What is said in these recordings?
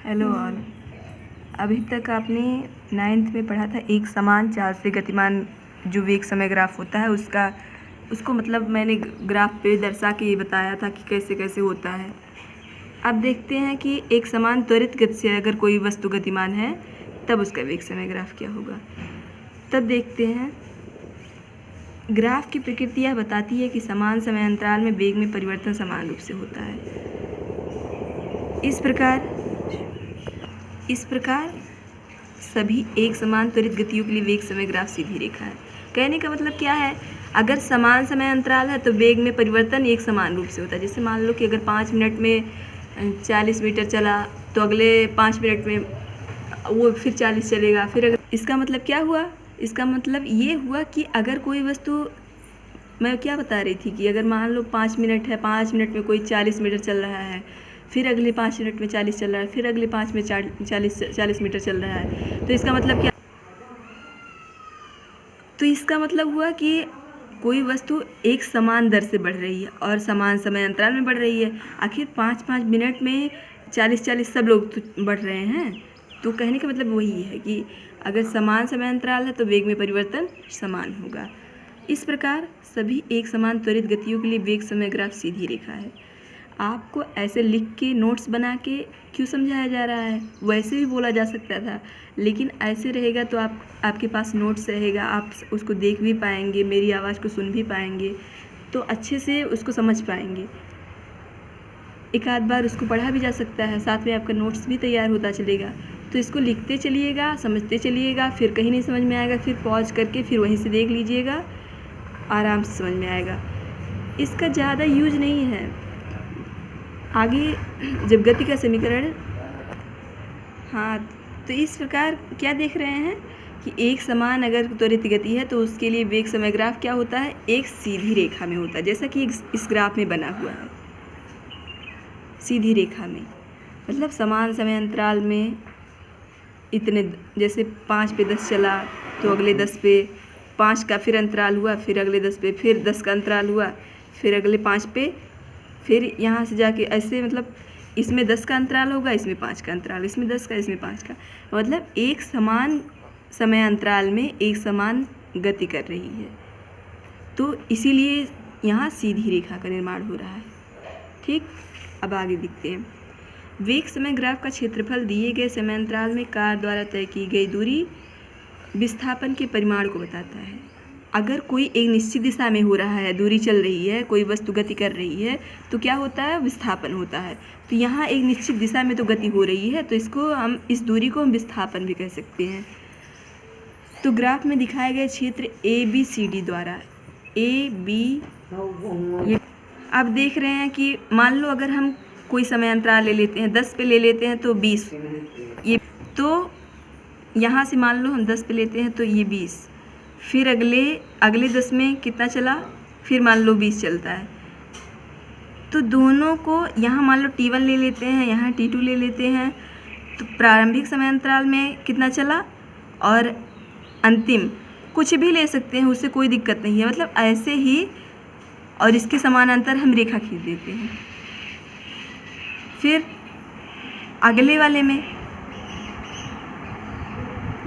Hello all. अभी तक आपने 9th में पढ़ा था एक समान चाल से गतिमान जो वेग समय ग्राफ होता है उसको मतलब मैंने ग्राफ पे दर्शा के ये बताया था कि कैसे कैसे होता है। अब देखते हैं कि एक समान त्वरित गति से अगर कोई वस्तु गतिमान है तब उसका वेग समय ग्राफ क्या होगा। तब देखते हैं, ग्राफ की प्रकृति यह बताती है कि समान समय अंतराल में वेग में परिवर्तन समान रूप से होता है। इस प्रकार सभी एक समान त्वरित गतियों के लिए वेग समय ग्राफ सीधी रेखा है। कहने का मतलब क्या है, अगर समान समय अंतराल है तो वेग में परिवर्तन एक समान रूप से होता है। जैसे मान लो कि अगर 5 मिनट में 40 मीटर चला तो अगले 5 मिनट में वो फिर 40 चलेगा। फिर अगर इसका मतलब क्या हुआ, इसका मतलब ये हुआ कि अगर कोई वस्तु, मैं क्या बता रही थी कि अगर मान लो 5 मिनट है, 5 मिनट में कोई 40 मीटर चल रहा है, फिर अगले 5 मिनट में 40 चल रहा है, फिर अगले 5 में 40 मीटर चल रहा है, तो इसका मतलब क्या, तो इसका मतलब हुआ कि कोई वस्तु एक समान दर से बढ़ रही है और समान समय अंतराल में बढ़ रही है। आखिर 5-5 मिनट में 40-40 सब लोग तो बढ़ रहे हैं। तो कहने का मतलब वही है कि अगर समान समय अंतराल है तो वेग में परिवर्तन समान होगा। इस प्रकार सभी एक समान त्वरित गतियों के लिए वेग समय ग्राफ सीधी रेखा है। आपको ऐसे लिख के नोट्स बना के क्यों समझाया जा रहा है, वैसे भी बोला जा सकता था, लेकिन ऐसे रहेगा तो आपके पास नोट्स रहेगा, आप उसको देख भी पाएंगे, मेरी आवाज़ को सुन भी पाएंगे, तो अच्छे से उसको समझ पाएंगे। एक आध बार उसको पढ़ा भी जा सकता है, साथ में आपका नोट्स भी तैयार होता चलेगा। तो इसको लिखते चलिएगा, समझते चलिएगा, फिर कहीं नहीं समझ में आएगा फिर पॉज करके फिर वहीं से देख लीजिएगा, आराम से समझ में आएगा। इसका ज़्यादा यूज नहीं है। आगे जब गति का समीकरण, हाँ, तो इस प्रकार क्या देख रहे हैं कि एक समान अगर त्वरित गति है तो उसके लिए वेग समय ग्राफ क्या होता है, एक सीधी रेखा में होता है, जैसा कि इस ग्राफ में बना हुआ है। सीधी रेखा में मतलब समान समय अंतराल में इतने, जैसे 5 पे 10 चला तो अगले 10 पे 5 का फिर अंतराल हुआ, फिर अगले 10 पे फिर 10 का अंतराल हुआ, फिर अगले 5 पे, फिर यहाँ से जाके ऐसे, मतलब इसमें 10 का अंतराल होगा, इसमें 5 का अंतराल, इसमें 10 का, इसमें 5 का, मतलब एक समान समय अंतराल में एक समान गति कर रही है। तो इसीलिए यहाँ सीधी रेखा का निर्माण हो रहा है। ठीक, अब आगे देखते हैं। वेग समय ग्राफ का क्षेत्रफल दिए गए समय अंतराल में कार द्वारा तय की गई दूरी विस्थापन के परिमाण को बताता है। अगर कोई एक निश्चित दिशा में हो रहा है, दूरी चल रही है, कोई वस्तु गति कर रही है, तो क्या होता है, विस्थापन होता है। तो यहाँ एक निश्चित दिशा में तो गति हो रही है, तो इसको हम, इस दूरी को हम विस्थापन भी कह सकते हैं। तो ग्राफ में दिखाए गए क्षेत्र ABCD द्वारा ये अब देख रहे हैं कि मान लो अगर हम कोई समय अंतराल ले लेते हैं, 10 पे ले लेते हैं तो 20, ये तो यहाँ से मान लो हम 10 पे लेते हैं तो ये 20, फिर अगले 10 में कितना चला, फिर मान लो 20 चलता है। तो दोनों को यहाँ मान लो T1 ले लेते हैं, यहाँ T2 ले लेते हैं, तो प्रारंभिक समय अंतराल में कितना चला और अंतिम कुछ भी ले सकते हैं, उससे कोई दिक्कत नहीं है। मतलब ऐसे ही, और इसके समानांतर हम रेखा खींच देते हैं। फिर अगले वाले में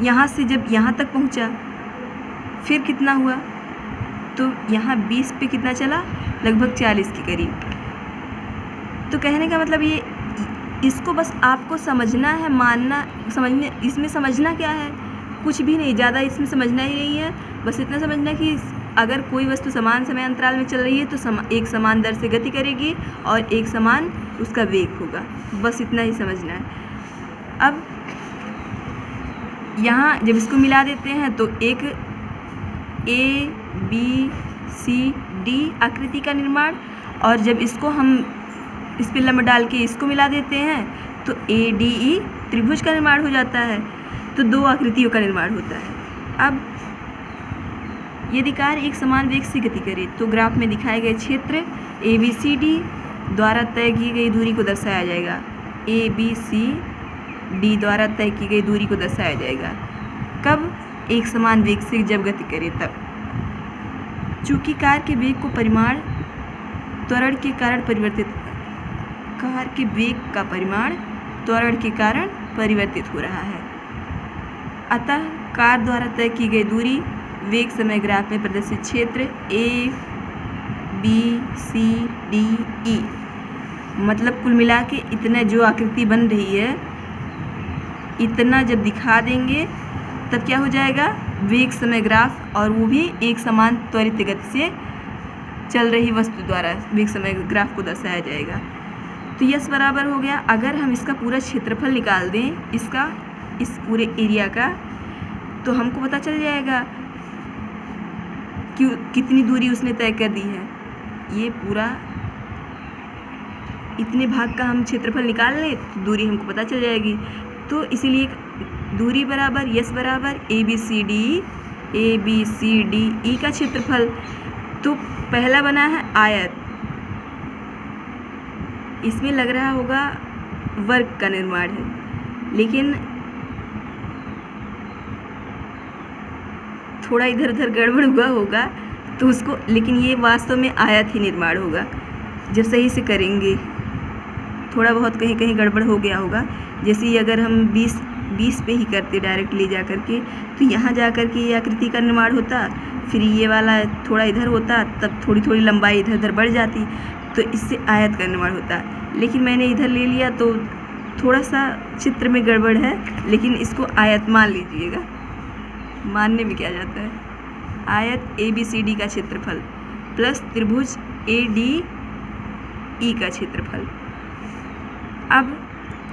यहाँ से जब यहाँ तक पहुँचा फिर कितना हुआ, तो यहाँ 20 पे कितना चला, लगभग 40 के करीब। तो कहने का मतलब ये, इसको बस आपको समझना है, मानना, समझने, इसमें समझना क्या है, कुछ भी नहीं, ज़्यादा इसमें समझना ही नहीं है। बस इतना समझना कि अगर कोई वस्तु समान समय अंतराल में चल रही है तो एक समान दर से गति करेगी और एक समान उसका वेग होगा, बस इतना ही समझना है। अब यहाँ जब इसको मिला देते हैं तो एक ABCD आकृति का निर्माण, और जब इसको हम इस पे लंब डाल के इसको मिला देते हैं तो ADE त्रिभुज का निर्माण हो जाता है। तो 2 आकृतियों का निर्माण होता है। अब यदि कार एक समान वेग से गति करे तो ग्राफ में दिखाए गए क्षेत्र ABCD द्वारा तय की गई दूरी को दर्शाया जाएगा। ABCD द्वारा तय की गई दूरी को दर्शाया जाएगा कब, एक समान वेग से जब गति करे तब। चूँकि कार के वेग को परिमाण त्वरण के कारण परिवर्तित, कार के वेग का परिमाण त्वरण के कारण परिवर्तित हो रहा है। अतः कार द्वारा तय की गई दूरी वेग समय ग्राफ में प्रदर्शित क्षेत्र A, B, C, D, E, मतलब कुल मिला के इतना जो आकृति बन रही है, इतना जब दिखा देंगे तब क्या हो जाएगा, वेग समय ग्राफ, और वो भी एक समान त्वरित गति से चल रही वस्तु द्वारा वेग समय ग्राफ को दर्शाया जाएगा। तो यस बराबर हो गया। अगर हम इसका पूरा क्षेत्रफल निकाल दें, इसका, इस पूरे एरिया का, तो हमको पता चल जाएगा कि कितनी दूरी उसने तय कर दी है। ये पूरा इतने भाग का हम क्षेत्रफल निकाल लें तो दूरी हमको पता चल जाएगी। तो इसीलिए दूरी बराबर यस बराबर A B C D E का क्षेत्रफल। तो पहला बना है आयत, इसमें लग रहा होगा वर्ग का निर्माण है, लेकिन थोड़ा इधर उधर गड़बड़ हुआ होगा तो उसको, लेकिन ये वास्तव में आयत ही निर्माण होगा जब सही से करेंगे। थोड़ा बहुत कहीं कहीं गड़बड़ हो गया होगा। जैसे अगर हम 20 पे ही करते डायरेक्ट ले जा कर के, तो यहाँ जा कर के ये आकृति का निर्माण होता, फिर ये वाला थोड़ा इधर होता, तब थोड़ी थोड़ी लंबाई इधर उधर बढ़ जाती, तो इससे आयत का निर्माण होता। लेकिन मैंने इधर ले लिया तो थोड़ा सा चित्र में गड़बड़ है, लेकिन इसको आयत मान लीजिएगा। मानने में क्या जाता है, आयत ABCD का क्षेत्रफल प्लस त्रिभुज ADE का क्षेत्रफल। अब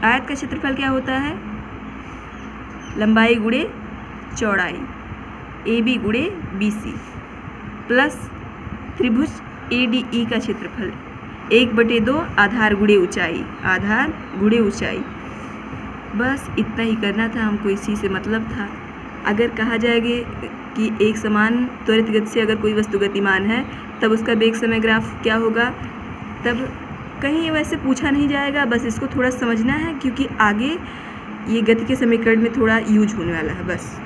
आयत का क्षेत्रफल क्या होता है, लंबाई गुणे चौड़ाई AB गुणे BC प्लस त्रिभुज ADE का क्षेत्रफल 1/2 आधार गुणे ऊंचाई, आधार गुणे ऊंचाई। बस इतना ही करना था हमको, इसी से मतलब था। अगर कहा जाएगा कि एक समान त्वरित गति से अगर कोई वस्तु गतिमान है तब उसका वेग समय ग्राफ क्या होगा, तब कहीं वैसे पूछा नहीं जाएगा, बस इसको थोड़ा समझना है क्योंकि आगे ये गति के समीकरण में थोड़ा यूज होने वाला है बस।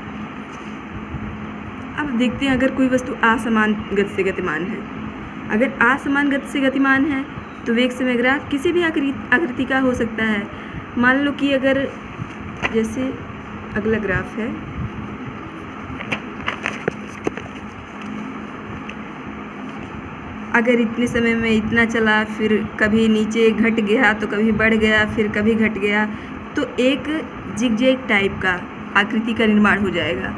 अब देखते हैं, अगर कोई वस्तु असमान गति से गतिमान है, अगर असमान गति से गतिमान है तो वेग समय ग्राफ किसी भी आकृति का हो सकता है। मान लो कि अगर जैसे अगला ग्राफ है, अगर इतने समय में इतना चला, फिर कभी नीचे घट गया तो कभी बढ़ गया, फिर कभी घट गया, तो एक जिगजैग टाइप का आकृति का निर्माण हो जाएगा,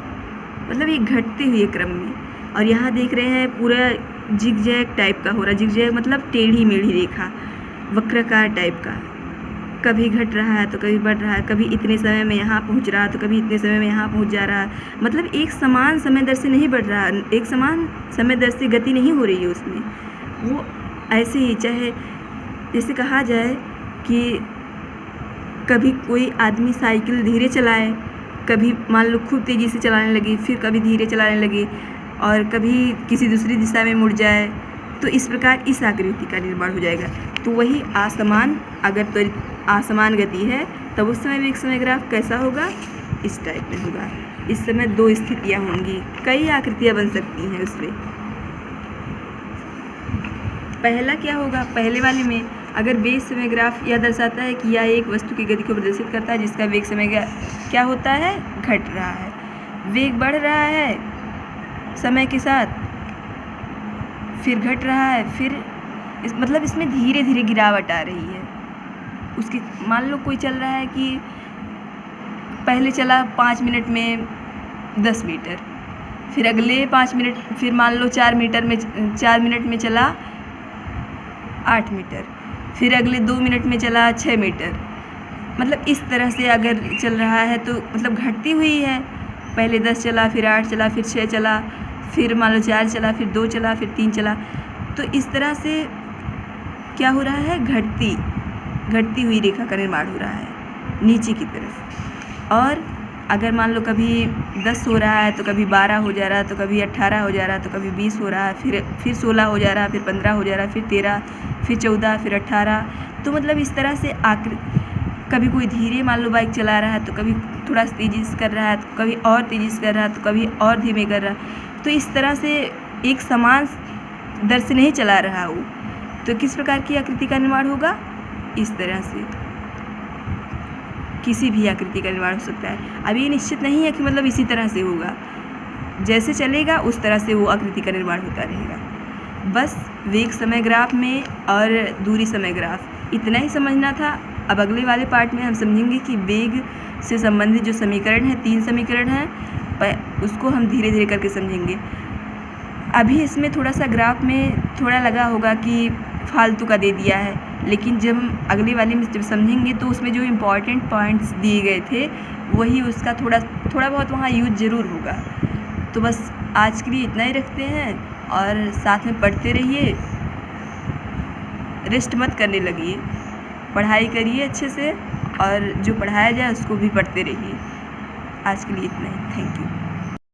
मतलब ये घटते हुए क्रम में। और यहाँ देख रहे हैं पूरा जिगजैग टाइप का हो रहा है। जिगजैग मतलब टेढ़ी मेढ़ी रेखा, वक्राकार टाइप का, कभी घट रहा है तो कभी बढ़ रहा है, कभी इतने समय में यहाँ पहुँच रहा है तो कभी इतने समय में यहाँ पहुँच जा रहा है। मतलब एक समान समय दर से नहीं बढ़ रहा, एक समान समय दर से गति नहीं हो रही है उसमें। वो ऐसे ही, चाहे जैसे कहा जाए कि कभी कोई आदमी साइकिल धीरे चलाए, कभी मान लो खूब तेज़ी से चलाने लगी, फिर कभी धीरे चलाने लगी, और कभी किसी दूसरी दिशा में मुड़ जाए, तो इस प्रकार इस आकृति का निर्माण हो जाएगा। तो वही असमान, अगर त्वरित असमान गति है तब उस समय वेग समय ग्राफ कैसा होगा, इस टाइप में होगा। इस समय दो स्थितियाँ होंगी, कई आकृतियाँ बन सकती हैं उसमें। पहला क्या होगा, पहले वाले में अगर वेग समय ग्राफ यह दर्शाता है कि यह एक वस्तु की गति को प्रदर्शित करता है जिसका वेग समय क्या होता है, घट रहा है, वेग बढ़ रहा है समय के साथ, फिर घट रहा है, फिर मतलब इसमें धीरे धीरे गिरावट आ रही है उसकी। मान लो कोई चल रहा है कि पहले चला 5 मिनट में 10 मीटर, फिर अगले 5 मिनट, फिर मान लो 4 मिनट में चला 8 मीटर, फिर अगले 2 मिनट में चला 6 मीटर। मतलब इस तरह से अगर चल रहा है तो मतलब घटती हुई है, पहले 10 चला, फिर 8 चला, फिर 6 चला, फिर मान लो 4 चला, फिर 2 चला, फिर 3 चला। तो इस तरह से क्या हो रहा है, घटती हुई रेखा का निर्माण हो रहा है नीचे की तरफ। और अगर मान लो कभी 10 हो रहा है तो कभी 12 हो जा रहा है, तो कभी 18 हो जा रहा है, तो कभी 20 हो रहा है, फिर 16 हो जा रहा है, फिर 15 हो जा रहा है, फिर 13, फिर 14, फिर 18। तो मतलब इस तरह से कभी कोई धीरे मान लो बाइक चला रहा है तो कभी थोड़ा तेज़ी से कर रहा है, तो कभी और तेज़ी से कर रहा है, तो कभी और धीमे कर रहा है। तो इस तरह से एक समान दर से नहीं चला रहा वो, तो किस प्रकार की आकृति का निर्माण होगा, इस तरह से। किसी भी आकृति का निर्माण हो सकता है। अब ये निश्चित नहीं है कि मतलब इसी तरह से होगा, जैसे चलेगा उस तरह से वो आकृति का निर्माण होता रहेगा। बस वेग समय ग्राफ में और दूरी समय ग्राफ इतना ही समझना था। अब अगले वाले पार्ट में हम समझेंगे कि वेग से संबंधित जो समीकरण है, 3 समीकरण हैं, उसको हम धीरे धीरे करके समझेंगे। अभी इसमें थोड़ा सा ग्राफ में थोड़ा लगा होगा कि फालतू का दे दिया है, लेकिन जब हम अगले वाले में जब समझेंगे तो उसमें जो इम्पॉर्टेंट पॉइंट्स दिए गए थे वही उसका थोड़ा बहुत वहाँ यूज ज़रूर होगा। तो बस आज के लिए इतना ही रखते हैं और साथ में पढ़ते रहिए, रेस्ट मत करने लगिए, पढ़ाई करिए अच्छे से और जो पढ़ाया जाए उसको भी पढ़ते रहिए। आज के लिए इतना ही, थैंक यू।